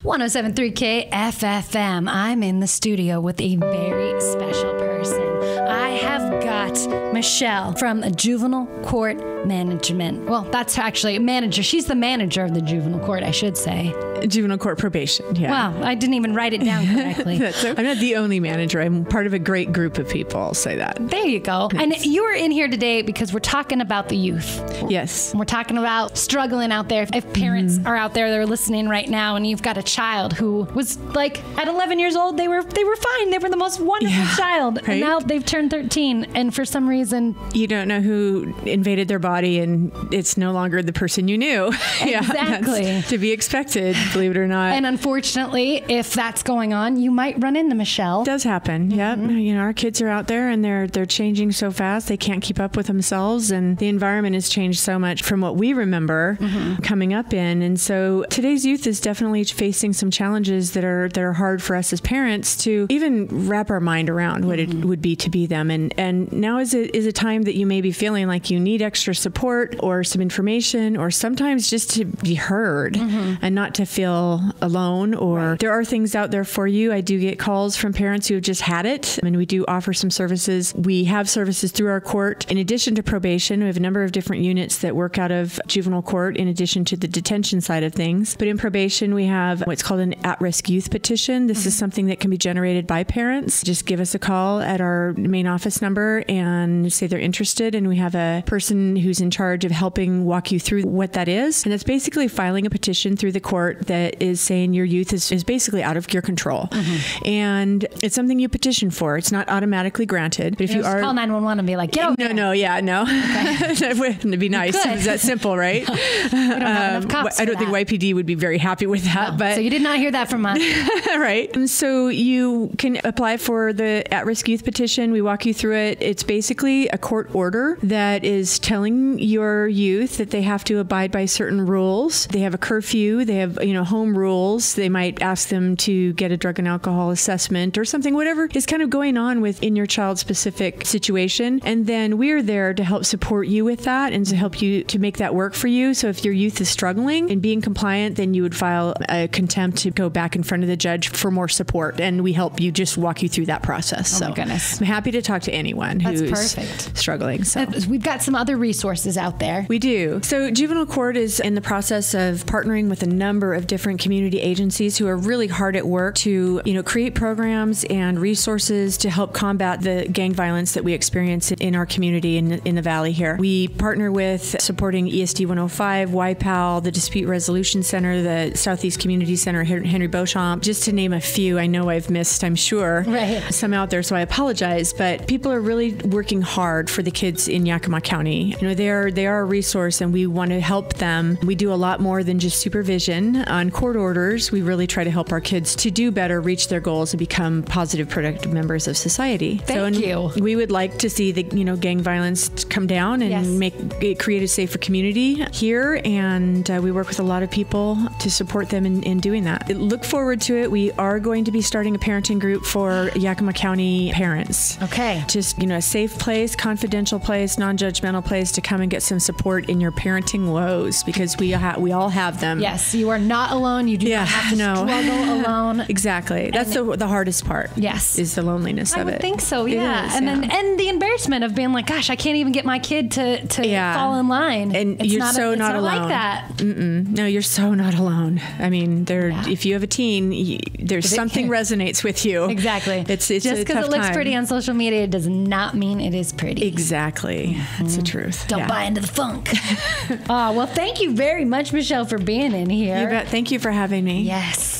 107.3 KFFM. I'm in the studio with a very special person. I have got Michelle from Juvenile Court Management. Well, that's actually a manager. She's the manager of the Juvenile Court, I should say. Juvenile Court Probation, yeah. Wow, I didn't even write it down correctly. I'm not the only manager. I'm part of a great group of people, I'll say that. There you go. And you are in here today because we're talking about the youth. Yes. We're talking about struggling out there. If parents are out there, they're listening right now, and you've got a child who was like, at 11 years old, they were fine. They were the most wonderful child. Right? And now they've turned 13, and for some reason... You don't know who invaded their body, and it's no longer the person you knew. Exactly. That's to be expected, believe it or not. And unfortunately, if that's going on, you might run into Michelle. It does happen. Yep. You know, our kids are out there, and they're changing so fast. They can't keep up with themselves, and the environment has changed so much from what we remember coming up in. And so today's youth is definitely facing some challenges that are hard for us as parents to even wrap our mind around what it would be to be them. And now is a time that you may be feeling like you need extra support or some information, or sometimes just to be heard and not to feel alone, or there are things out there for you. I do get calls from parents who have just had it, and we do offer some services. We have services through our court. In addition to probation, we have a number of different units that work out of juvenile court in addition to the detention side of things. But in probation, we have what's called an at-risk youth petition. This is something that can be generated by parents. Just give us a call at our main office number and say they're interested, and we have a person who's in charge of helping walk you through what that is. And it's basically filing a petition through the court that is saying your youth is basically out of your control. And it's something you petition for. It's not automatically granted. But if you are... call 911 and be like, get over there. No. Okay. That wouldn't be nice. It's that simple, right? We don't have enough cops I don't think YPD would be very happy with that. No. But so you did not hear that from us. Right. And so you can apply for the at-risk youth petition. We walk you through it. It's basically a court order that is telling your youth that they have to abide by certain rules. They have a curfew. They have, home rules. They might ask them to get a drug and alcohol assessment or something, whatever is kind of going on within your child's specific situation. And then we're there to help support you with that and to help you to make that work for you. So if your youth is struggling and being compliant, then you would file a contempt to go back in front of the judge for more support. And we help you just walk you through that process. Oh my goodness. I'm happy to talk to anyone who's struggling. So we've got some other resources out there. We do. So Juvenile Court is in the process of partnering with a number of different community agencies who are really hard at work to, create programs and resources to help combat the gang violence that we experience in our community in the Valley here. We partner with supporting ESD 105, YPAL, the Dispute Resolution Center, the Southeast Community Center, Henry Beauchamp, just to name a few. I know I've missed, I'm sure, some out there, so I apologize, but people are really working hard for the kids in Yakima County. They are a resource, and we want to help them. We do a lot more than just supervision on court orders. We really try to help our kids to do better, reach their goals, and become positive, productive members of society. Thank you. We would like to see the gang violence come down and create a safer community here, and we work with a lot of people to support them in doing that. Look forward to it. We are going to be starting a parenting group for Yakima County parents. Okay. Just, a safe place, confidential place, non-judgmental place to come and get some support in your parenting woes, because we all have them. Yes, you are not alone. You do not have to struggle alone. Exactly. That's the hardest part. Yes. Is the loneliness of it. I would think so, yeah. And the embarrassment of being like, gosh, I can't even get my kid to fall in line. And you're not alone. Like that. No, you're so not alone. I mean, if you have a teen, there's something resonates with you. Exactly. It's just because it looks pretty on social media, it does not mean it is pretty. Exactly. That's the truth. Don't buy into the funk. Well, thank you very much, Michelle, for being in here. You bet. Thank you for having me. Yes.